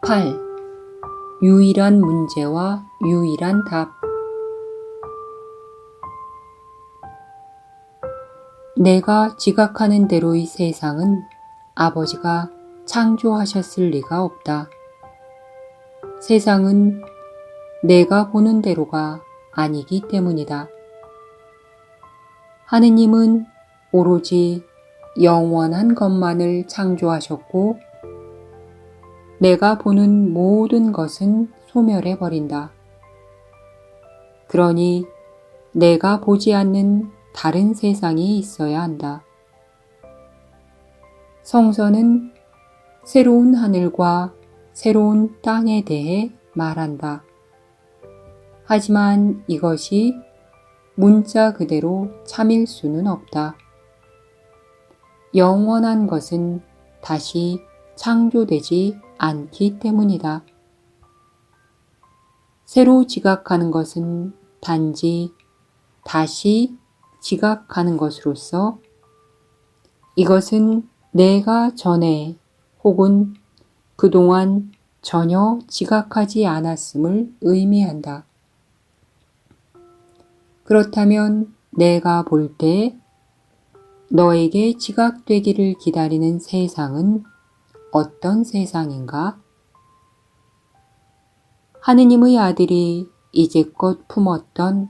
8. 유일한 문제와 유일한 답. 내가 지각하는 대로의 세상은 아버지가 창조하셨을 리가 없다. 세상은 내가 보는 대로가 아니기 때문이다. 하느님은 오로지 영원한 것만을 창조하셨고 내가 보는 모든 것은 소멸해버린다. 그러니 내가 보지 않는 다른 세상이 있어야 한다. 성서는 새로운 하늘과 새로운 땅에 대해 말한다. 하지만 이것이 문자 그대로 참일 수는 없다. 영원한 것은 다시 창조되지 않기 때문이다. 새로 지각하는 것은 단지 다시 지각하는 것으로서 이것은 내가 전에 혹은 그동안 전혀 지각하지 않았음을 의미한다. 그렇다면 내가 볼 때 너에게 지각되기를 기다리는 세상은 어떤 세상인가? 하느님의 아들이 이제껏 품었던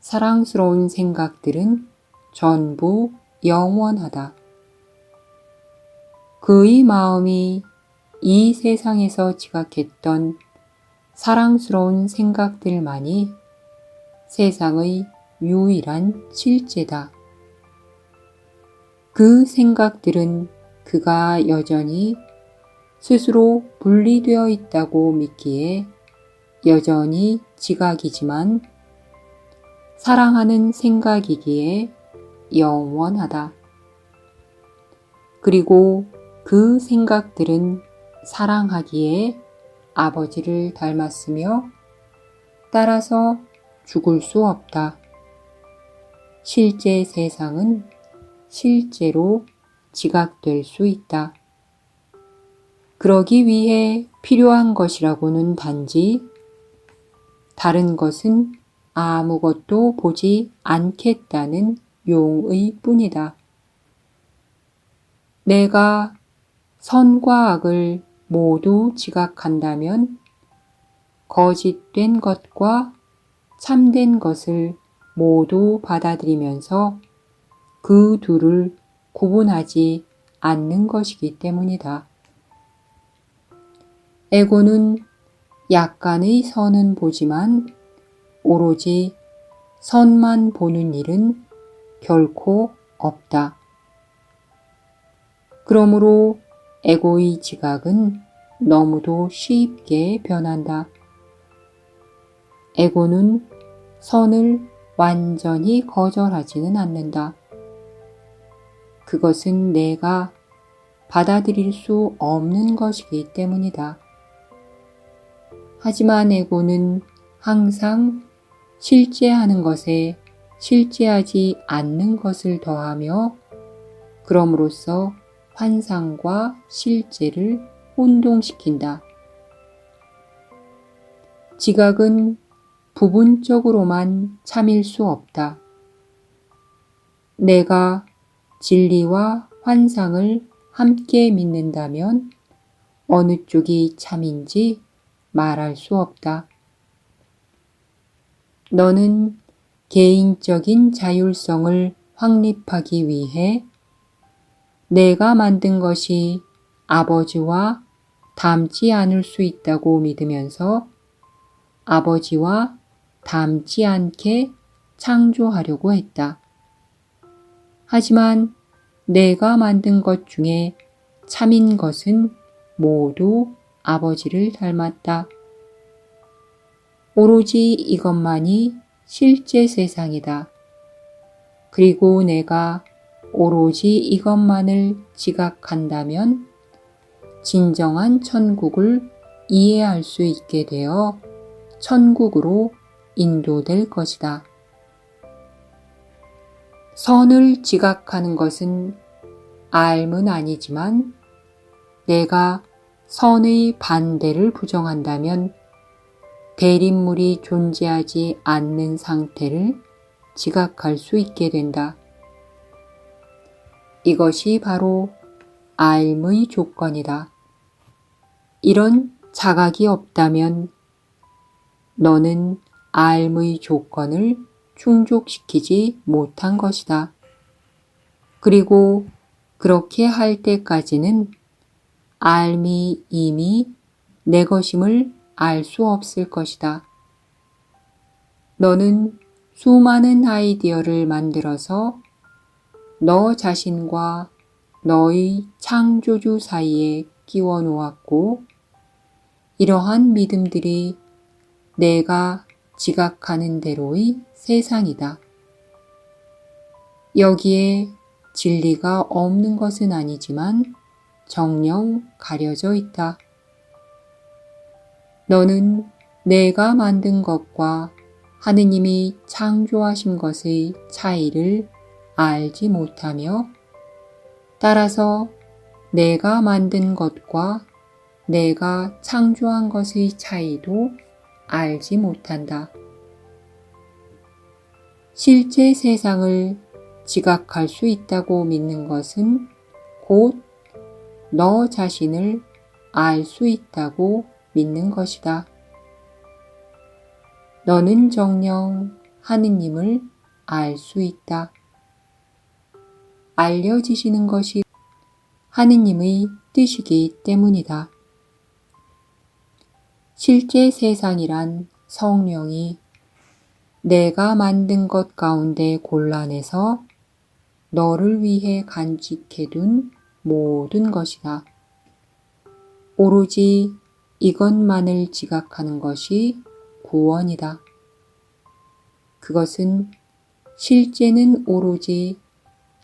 사랑스러운 생각들은 전부 영원하다. 그의 마음이 이 세상에서 지각했던 사랑스러운 생각들만이 세상의 유일한 실제다. 그 생각들은 그가 여전히 스스로 분리되어 있다고 믿기에 여전히 지각이지만 사랑하는 생각이기에 영원하다. 그리고 그 생각들은 사랑하기에 아버지를 닮았으며 따라서 죽을 수 없다. 실제 세상은 실제로 지각될 수 있다. 그러기 위해 필요한 것이라고는 단지 다른 것은 아무것도 보지 않겠다는 용의 뿐이다. 내가 선과 악을 모두 지각한다면 거짓된 것과 참된 것을 모두 받아들이면서 그 둘을 구분하지 않는 것이기 때문이다. 에고는 약간의 선은 보지만 오로지 선만 보는 일은 결코 없다. 그러므로 에고의 지각은 너무도 쉽게 변한다. 에고는 선을 완전히 거절하지는 않는다. 그것은 내가 받아들일 수 없는 것이기 때문이다. 하지만 에고는 항상 실제하는 것에 실제하지 않는 것을 더하며 그럼으로써 환상과 실제를 혼동시킨다. 지각은 부분적으로만 참일 수 없다. 내가 진리와 환상을 함께 믿는다면 어느 쪽이 참인지 말할 수 없다. 너는 개인적인 자율성을 확립하기 위해 내가 만든 것이 아버지와 닮지 않을 수 있다고 믿으면서 아버지와 닮지 않게 창조하려고 했다. 하지만 내가 만든 것 중에 참인 것은 모두 아버지를 닮았다. 오로지 이것만이 실제 세상이다. 그리고 내가 오로지 이것만을 지각한다면 진정한 천국을 이해할 수 있게 되어 천국으로 인도될 것이다. 선을 지각하는 것은 알은 아니지만 내가 선의 반대를 부정한다면 대립물이 존재하지 않는 상태를 지각할 수 있게 된다. 이것이 바로 알의 조건이다. 이런 자각이 없다면 너는 알의 조건을 충족시키지 못한 것이다. 그리고 그렇게 할 때까지는 알미 이미 내 것임을 알 수 없을 것이다. 너는 수많은 아이디어를 만들어서 너 자신과 너의 창조주 사이에 끼워 놓았고, 이러한 믿음들이 내가 지각하는 대로의 세상이다. 여기에 진리가 없는 것은 아니지만 정녕 가려져 있다. 너는 내가 만든 것과 하느님이 창조하신 것의 차이를 알지 못하며, 따라서 내가 만든 것과 내가 창조한 것의 차이도 알지 못한다. 실제 세상을 지각할 수 있다고 믿는 것은 곧 너 자신을 알 수 있다고 믿는 것이다. 너는 정녕 하느님을 알 수 있다. 알려지시는 것이 하느님의 뜻이기 때문이다. 실제 세상이란 성령이 내가 만든 것 가운데 골라내서 너를 위해 간직해둔 모든 것이다. 오로지 이것만을 지각하는 것이 구원이다. 그것은 실제는 오로지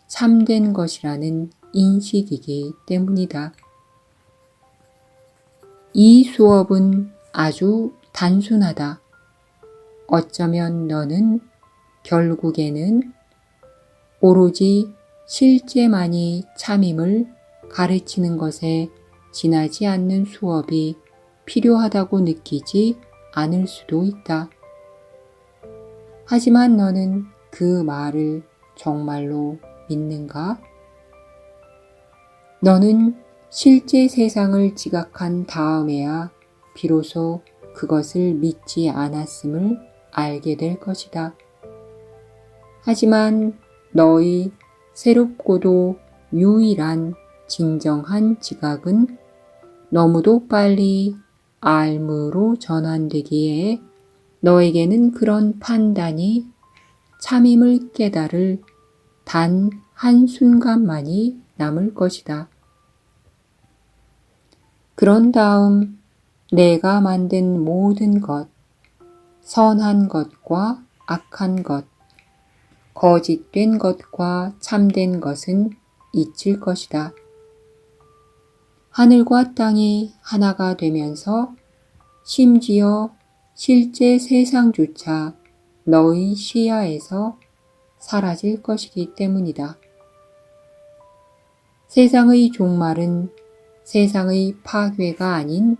참된 것이라는 인식이기 때문이다. 이 수업은 아주 단순하다. 어쩌면 너는 결국에는 오로지 실제만이 참임을 가르치는 것에 지나지 않는 수업이 필요하다고 느끼지 않을 수도 있다. 하지만 너는 그 말을 정말로 믿는가? 너는 실제 세상을 지각한 다음에야 비로소 그것을 믿지 않았음을 알게 될 것이다. 하지만 너의 새롭고도 유일한 진정한 지각은 너무도 빨리 알므로 전환되기에 너에게는 그런 판단이 참임을 깨달을 단 한순간만이 남을 것이다. 그런 다음 내가 만든 모든 것, 선한 것과 악한 것, 거짓된 것과 참된 것은 잊힐 것이다. 하늘과 땅이 하나가 되면서 심지어 실제 세상조차 너의 시야에서 사라질 것이기 때문이다. 세상의 종말은 세상의 파괴가 아닌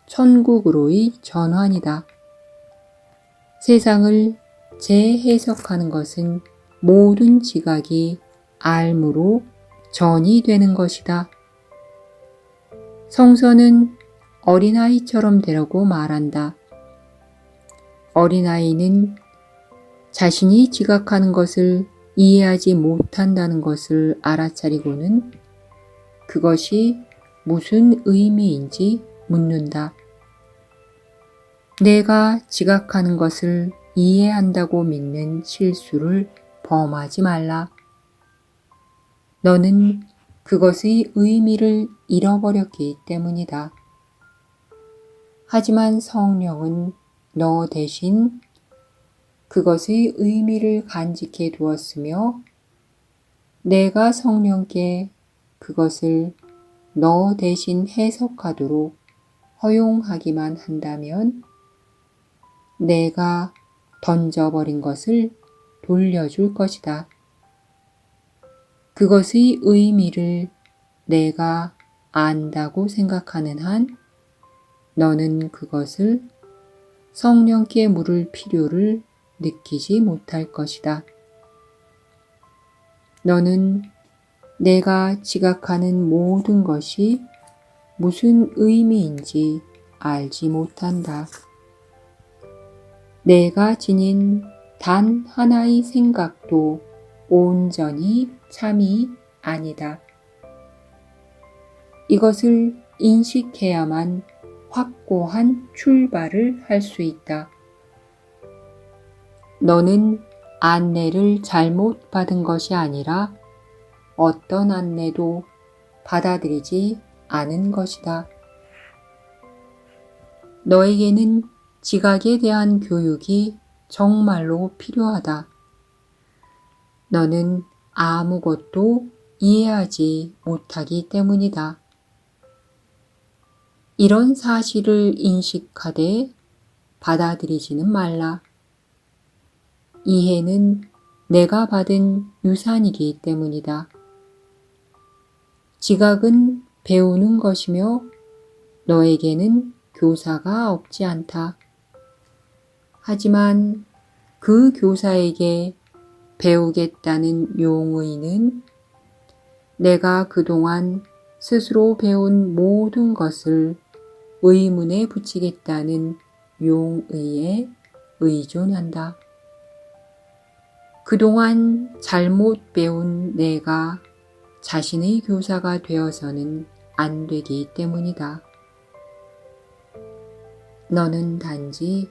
천국으로의 전환이다. 세상을 재해석하는 것은 모든 지각이 알므로 전이 되는 것이다. 성서는 어린아이처럼 되라고 말한다. 어린아이는 자신이 지각하는 것을 이해하지 못한다는 것을 알아차리고는 그것이 무슨 의미인지 묻는다. 내가 지각하는 것을 이해한다고 믿는 실수를 범하지 말라. 너는 그것의 의미를 잃어버렸기 때문이다. 하지만 성령은 너 대신 그것의 의미를 간직해 두었으며 내가 성령께 그것을 너 대신 해석하도록 허용하기만 한다면 내가 던져버린 것을 돌려줄 것이다. 그것의 의미를 내가 안다고 생각하는 한 너는 그것을 성령께 물을 필요를 느끼지 못할 것이다. 너는 내가 지각하는 모든 것이 무슨 의미인지 알지 못한다. 내가 지닌 단 하나의 생각도 온전히 참이 아니다. 이것을 인식해야만 확고한 출발을 할 수 있다. 너는 안내를 잘못 받은 것이 아니라 어떤 안내도 받아들이지 않은 것이다. 너에게는 지각에 대한 교육이 정말로 필요하다. 너는 아무것도 이해하지 못하기 때문이다. 이런 사실을 인식하되 받아들이지는 말라. 이해는 내가 받은 유산이기 때문이다. 지각은 배우는 것이며 너에게는 교사가 없지 않다. 하지만 그 교사에게 배우겠다는 용의는 내가 그동안 스스로 배운 모든 것을 의문에 붙이겠다는 용의에 의존한다. 그동안 잘못 배운 내가 자신의 교사가 되어서는 안 되기 때문이다. 너는 단지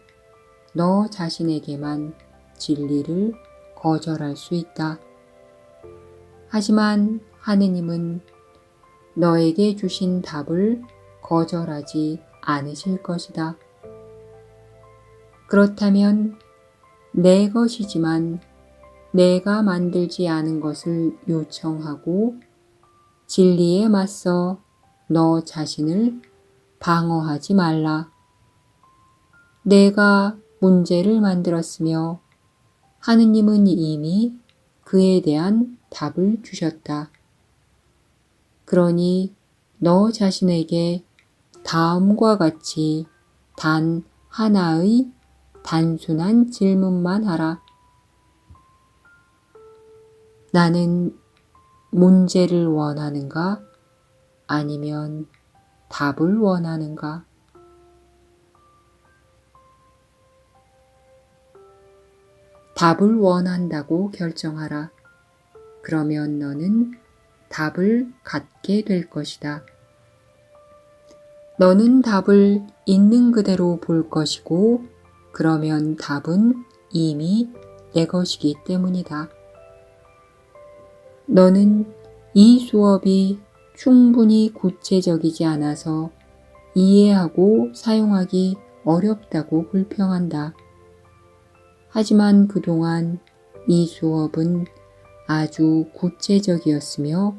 너 자신에게만 진리를 거절할 수 있다. 하지만 하느님은 너에게 주신 답을 거절하지 않으실 것이다. 그렇다면 내 것이지만 내가 만들지 않은 것을 요청하고 진리에 맞서 너 자신을 방어하지 말라. 내가 문제를 만들었으며 하느님은 이미 그에 대한 답을 주셨다. 그러니 너 자신에게 다음과 같이 단 하나의 단순한 질문만 하라. 나는 문제를 원하는가? 아니면 답을 원하는가? 답을 원한다고 결정하라. 그러면 너는 답을 갖게 될 것이다. 너는 답을 있는 그대로 볼 것이고, 그러면 답은 이미 내 것이기 때문이다. 너는 이 수업이 충분히 구체적이지 않아서 이해하고 사용하기 어렵다고 불평한다. 하지만 그동안 이 수업은 아주 구체적이었으며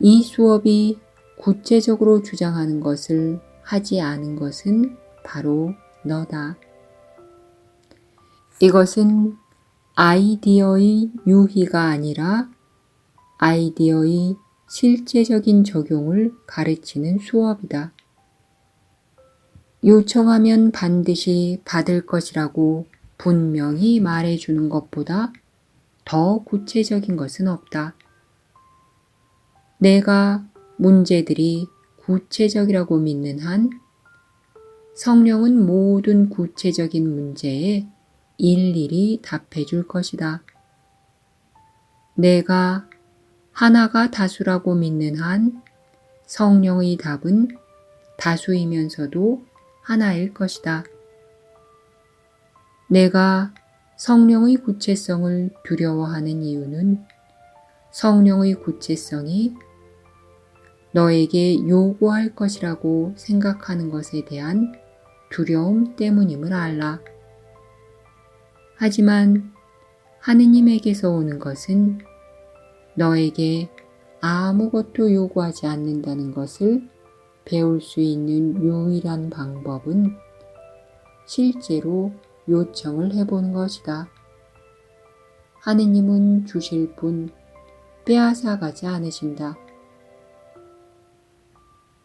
이 수업이 구체적으로 주장하는 것을 하지 않은 것은 바로 너다. 이것은 아이디어의 유희가 아니라 아이디어의 실제적인 적용을 가르치는 수업이다. 요청하면 반드시 받을 것이라고 분명히 말해주는 것보다 더 구체적인 것은 없다. 내가 문제들이 구체적이라고 믿는 한 성령은 모든 구체적인 문제에 일일이 답해 줄 것이다. 내가 하나가 다수라고 믿는 한 성령의 답은 다수이면서도 하나일 것이다. 내가 성령의 구체성을 두려워하는 이유는 성령의 구체성이 너에게 요구할 것이라고 생각하는 것에 대한 두려움 때문임을 알라. 하지만 하느님에게서 오는 것은 너에게 아무것도 요구하지 않는다는 것을 배울 수 있는 유일한 방법은 실제로 요청을 해보는 것이다. 하느님은 주실 뿐 빼앗아 가지 않으신다.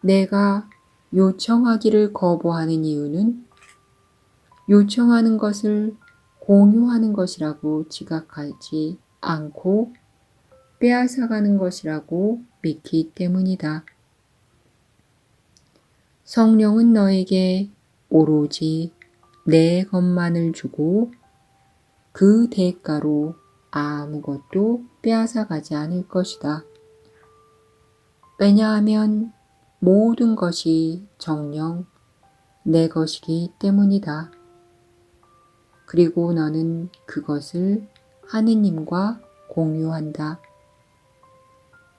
내가 요청하기를 거부하는 이유는 요청하는 것을 공유하는 것이라고 지각하지 않고 빼앗아가는 것이라고 믿기 때문이다. 성령은 너에게 오로지 내 것만을 주고 그 대가로 아무것도 빼앗아가지 않을 것이다. 왜냐하면 모든 것이 정녕 내 것이기 때문이다. 그리고 너는 그것을 하느님과 공유한다.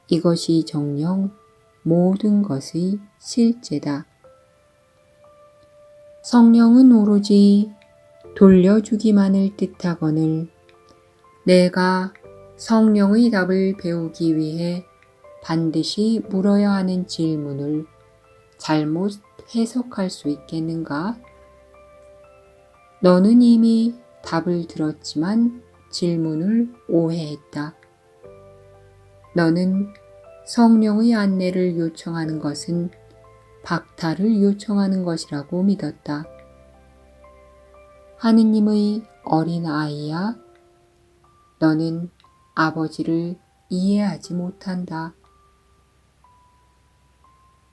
이것이 정녕 모든 것의 실제다. 성령은 오로지 돌려주기만을 뜻하거늘 내가 성령의 답을 배우기 위해 반드시 물어야 하는 질문을 잘못 해석할 수 있겠는가? 너는 이미 답을 들었지만 질문을 오해했다. 너는 성령의 안내를 요청하는 것은 박탈을 요청하는 것이라고 믿었다. 하느님의 어린 아이야, 너는 아버지를 이해하지 못한다.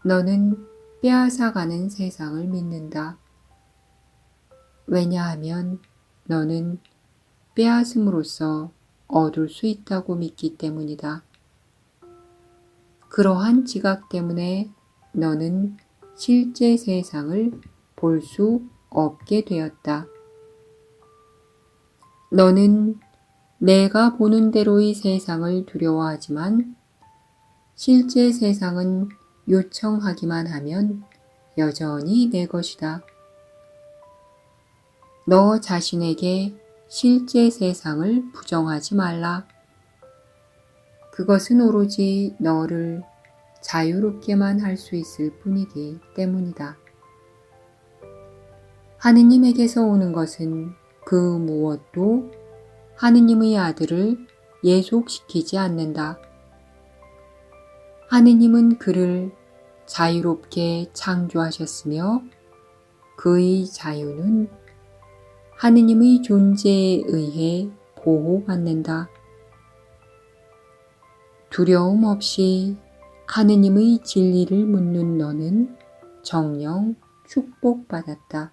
너는 빼앗아가는 세상을 믿는다. 왜냐하면 너는 빼앗음으로써 얻을 수 있다고 믿기 때문이다. 그러한 지각 때문에 너는 실제 세상을 볼 수 없게 되었다. 너는 내가 보는 대로의 세상을 두려워하지만 실제 세상은 요청하기만 하면 여전히 내 것이다. 너 자신에게 실제 세상을 부정하지 말라. 그것은 오로지 너를 자유롭게만 할 수 있을 뿐이기 때문이다. 하느님에게서 오는 것은 그 무엇도 하느님의 아들을 예속시키지 않는다. 하느님은 그를 자유롭게 창조하셨으며 그의 자유는 하느님의 존재에 의해 보호받는다. 두려움 없이 하느님의 진리를 묻는 너는 정녕 축복받았다.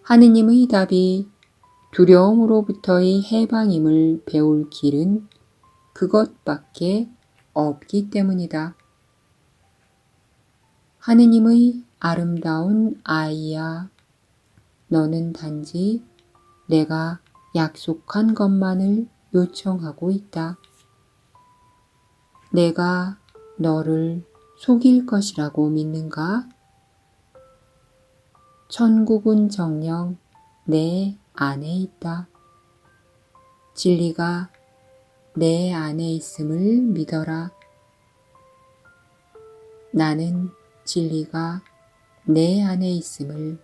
하느님의 답이 두려움으로부터의 해방임을 배울 길은 그것밖에 없기 때문이다. 하느님의 아름다운 아이야, 너는 단지 내가 약속한 것만을 요청하고 있다. 내가 너를 속일 것이라고 믿는가? 천국은 정녕 내 안에 있다. 진리가 내 안에 있음을 믿어라. 나는 진리가 내 안에 있음을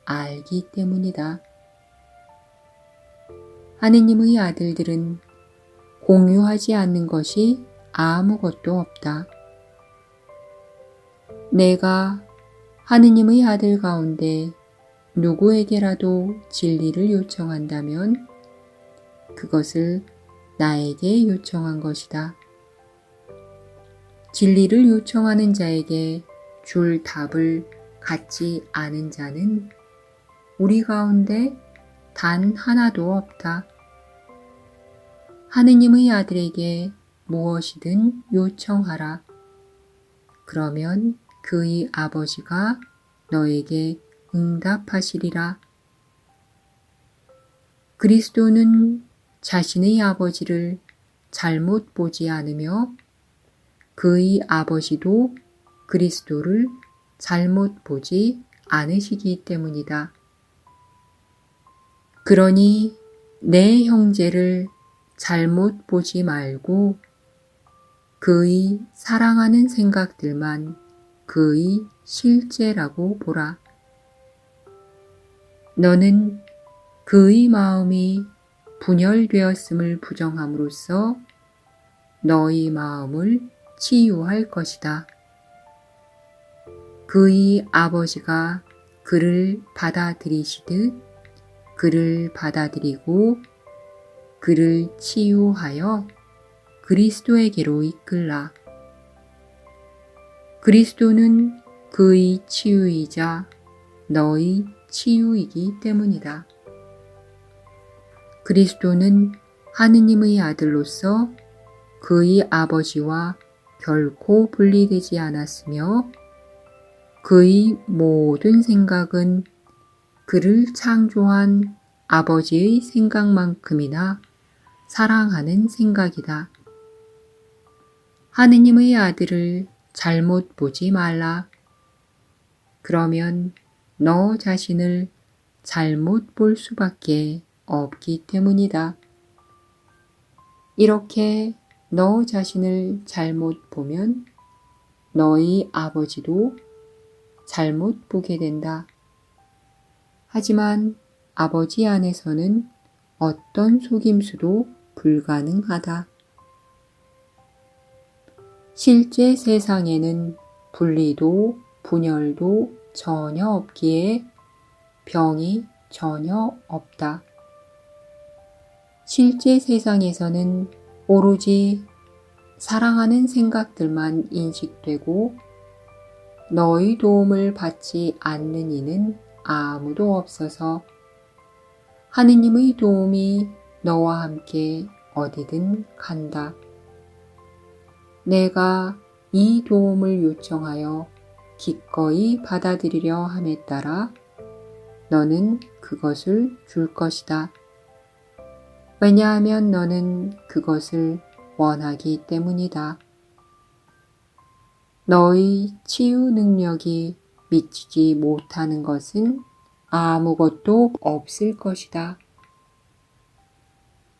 알기 때문이다. 하느님의 아들들은 공유하지 않는 것이 아무것도 없다. 내가 하느님의 아들 가운데 누구에게라도 진리를 요청한다면 그것을 나에게 요청한 것이다. 진리를 요청하는 자에게 줄 답을 갖지 않은 자는 우리 가운데 단 하나도 없다. 하느님의 아들에게 무엇이든 요청하라. 그러면 그의 아버지가 너에게 응답하시리라. 그리스도는 자신의 아버지를 잘못 보지 않으며 그의 아버지도 그리스도를 잘못 보지 않으시기 때문이다. 그러니 내 형제를 잘못 보지 말고 그의 사랑하는 생각들만 그의 실제라고 보라. 너는 그의 마음이 분열되었음을 부정함으로써 너의 마음을 치유할 것이다. 그의 아버지가 그를 받아들이시듯 그를 받아들이고 그를 치유하여 그리스도에게로 이끌라. 그리스도는 그의 치유이자 너의 치유이기 때문이다. 그리스도는 하느님의 아들로서 그의 아버지와 결코 분리되지 않았으며 그의 모든 생각은 그를 창조한 아버지의 생각만큼이나 사랑하는 생각이다. 하느님의 아들을 잘못 보지 말라. 그러면 너 자신을 잘못 볼 수밖에 없기 때문이다. 이렇게 너 자신을 잘못 보면 너희 아버지도 잘못 보게 된다. 하지만 아버지 안에서는 어떤 속임수도 불가능하다. 실제 세상에는 분리도 분열도 전혀 없기에 병이 전혀 없다. 실제 세상에서는 오로지 사랑하는 생각들만 인식되고 너의 도움을 받지 않는 이는 아무도 없어서 하느님의 도움이 너와 함께 어디든 간다. 내가 이 도움을 요청하여 기꺼이 받아들이려 함에 따라 너는 그것을 줄 것이다. 왜냐하면 너는 그것을 원하기 때문이다. 너의 치유 능력이 미치지 못하는 것은 아무것도 없을 것이다.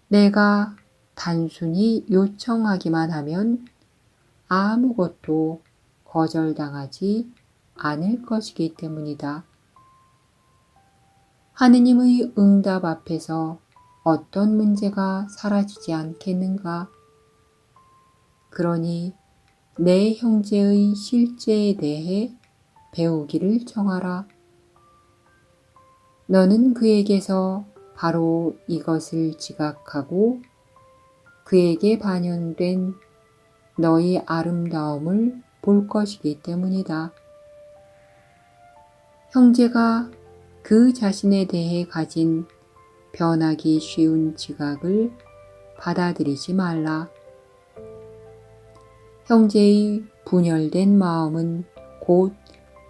내가 단순히 요청하기만 하면 아무것도 거절당하지 않을 것이기 때문이다. 하느님의 응답 앞에서 어떤 문제가 사라지지 않겠는가? 그러니 내 형제의 실제에 대해 배우기를 정하라. 너는 그에게서 바로 이것을 지각하고 그에게 반영된 너의 아름다움을 볼 것이기 때문이다. 형제가 그 자신에 대해 가진 변하기 쉬운 지각을 받아들이지 말라. 형제의 분열된 마음은 곧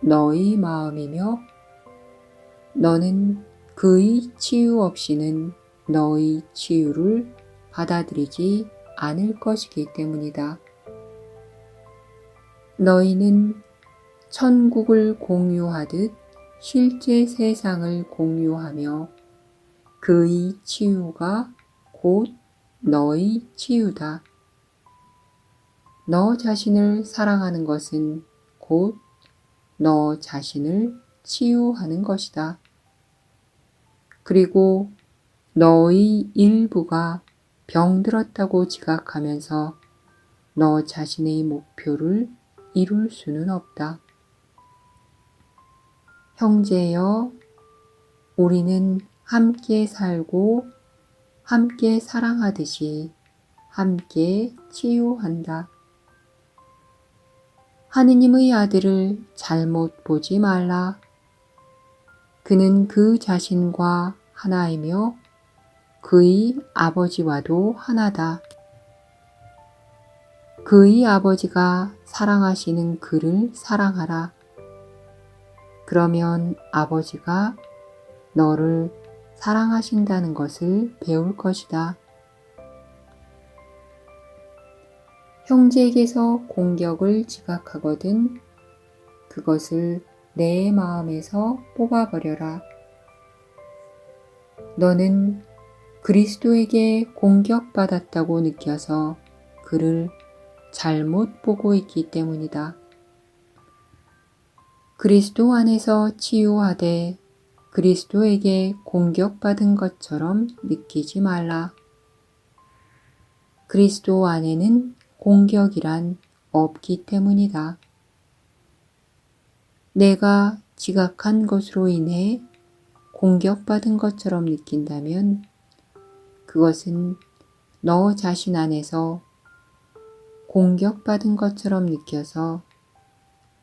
너의 마음이며 너는 그의 치유 없이는 너의 치유를 받아들이지 않을 것이기 때문이다. 너희는 천국을 공유하듯 실제 세상을 공유하며 그의 치유가 곧 너의 치유다. 너 자신을 사랑하는 것은 곧 너 자신을 치유하는 것이다. 그리고 너의 일부가 병들었다고 지각하면서 너 자신의 목표를 이룰 수는 없다. 형제여, 우리는 함께 살고 함께 사랑하듯이 함께 치유한다. 하느님의 아들을 잘못 보지 말라. 그는 그 자신과 하나이며 그의 아버지와도 하나다. 그의 아버지가 사랑하시는 그를 사랑하라. 그러면 아버지가 너를 사랑하신다는 것을 배울 것이다. 형제에게서 공격을 지각하거든 그것을 내 마음에서 뽑아버려라. 너는 그리스도에게 공격받았다고 느껴서 그를 잘못 보고 있기 때문이다. 그리스도 안에서 치유하되 그리스도에게 공격받은 것처럼 느끼지 말라. 그리스도 안에는 공격이란 없기 때문이다. 내가 지각한 것으로 인해 공격받은 것처럼 느낀다면 그것은 너 자신 안에서 공격받은 것처럼 느껴서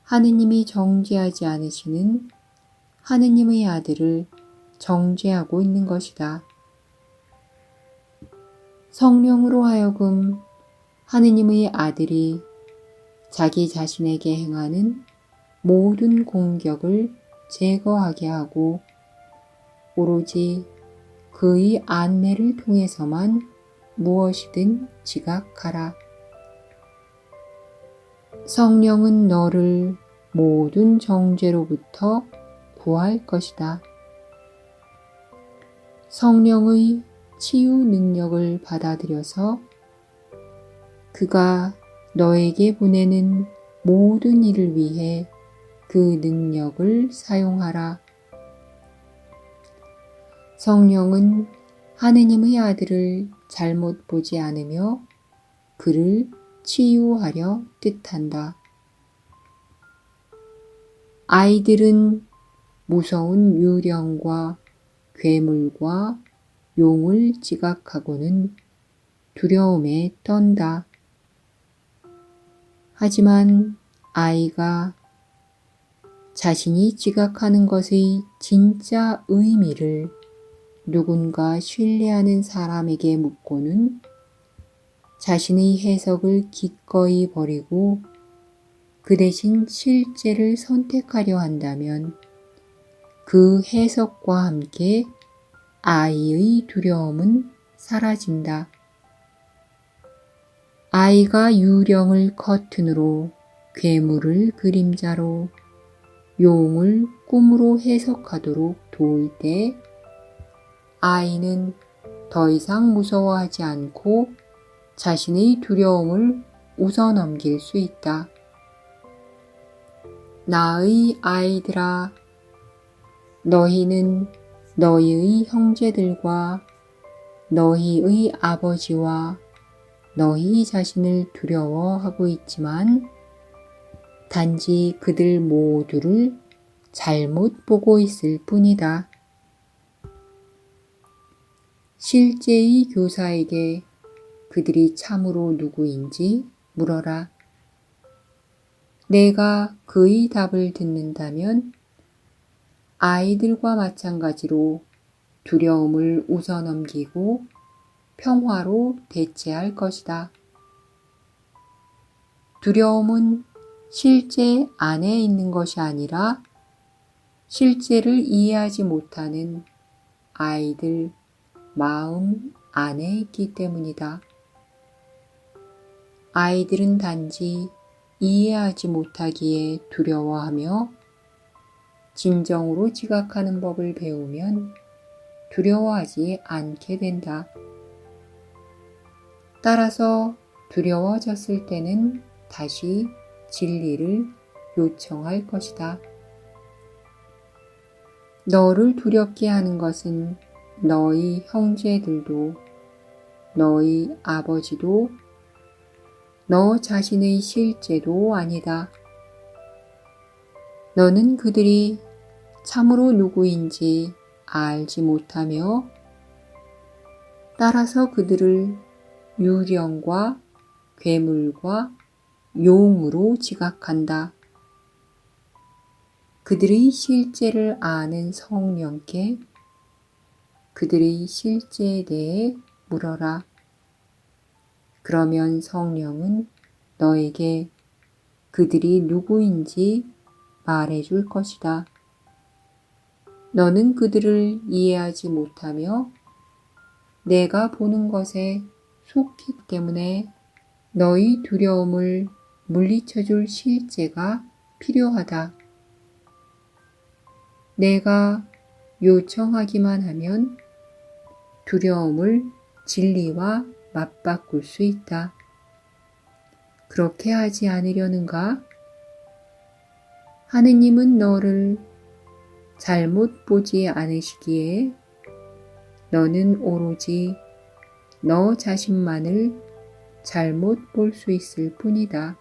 하느님이 정죄하지 않으시는 하느님의 아들을 정죄하고 있는 것이다. 성령으로 하여금 하느님의 아들이 자기 자신에게 행하는 모든 공격을 제거하게 하고 오로지 그의 안내를 통해서만 무엇이든 지각하라. 성령은 너를 모든 정죄로부터 구할 것이다. 성령의 치유 능력을 받아들여서 그가 너에게 보내는 모든 일을 위해 그 능력을 사용하라. 성령은 하느님의 아들을 잘못 보지 않으며 그를 치유하려 뜻한다. 아이들은 무서운 유령과 괴물과 용을 지각하고는 두려움에 떤다. 하지만 아이가 자신이 지각하는 것의 진짜 의미를 누군가 신뢰하는 사람에게 묻고는 자신의 해석을 기꺼이 버리고 그 대신 실제를 선택하려 한다면 그 해석과 함께 아이의 두려움은 사라진다. 아이가 유령을 커튼으로, 괴물을 그림자로, 용을 꿈으로 해석하도록 도울 때 아이는 더 이상 무서워하지 않고 자신의 두려움을 웃어넘길 수 있다. 나의 아이들아, 너희는 너희의 형제들과 너희의 아버지와 너희 자신을 두려워하고 있지만 단지 그들 모두를 잘못 보고 있을 뿐이다. 실제의 교사에게 그들이 참으로 누구인지 물어라. 내가 그의 답을 듣는다면 아이들과 마찬가지로 두려움을 웃어넘기고 평화로 대체할 것이다. 두려움은 실제 안에 있는 것이 아니라 실제를 이해하지 못하는 아이들 마음 안에 있기 때문이다. 아이들은 단지 이해하지 못하기에 두려워하며 진정으로 지각하는 법을 배우면 두려워하지 않게 된다. 따라서 두려워졌을 때는 다시 진리를 요청할 것이다. 너를 두렵게 하는 것은 너희 형제들도, 너희 아버지도, 너 자신의 실제도 아니다. 너는 그들이 참으로 누구인지 알지 못하며 따라서 그들을 유령과 괴물과 용으로 지각한다. 그들의 실제를 아는 성령께 그들의 실제에 대해 물어라. 그러면 성령은 너에게 그들이 누구인지 말해줄 것이다. 너는 그들을 이해하지 못하며 내가 보는 것에 속기 때문에 너의 두려움을 물리쳐줄 실제가 필요하다. 내가 요청하기만 하면 두려움을 진리와 맞바꿀 수 있다. 그렇게 하지 않으려는가? 하느님은 너를 잘못 보지 않으시기에 너는 오로지 너 자신만을 잘못 볼 수 있을 뿐이다.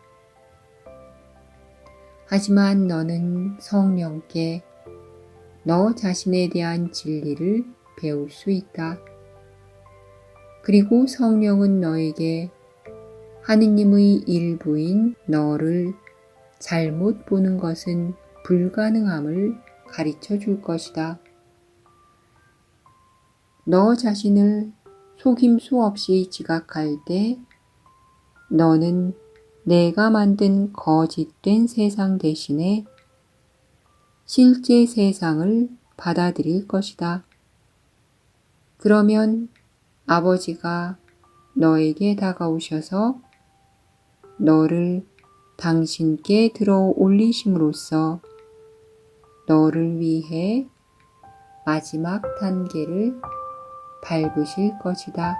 하지만 너는 성령께 너 자신에 대한 진리를 배울 수 있다. 그리고 성령은 너에게 하느님의 일부인 너를 잘못 보는 것은 불가능함을 가르쳐 줄 것이다. 너 자신을 속임수 없이 지각할 때 너는 내가 만든 거짓된 세상 대신에 실제 세상을 받아들일 것이다. 그러면 아버지가 너에게 다가오셔서 너를 당신께 들어 올리심으로써 너를 위해 마지막 단계를 밟으실 것이다.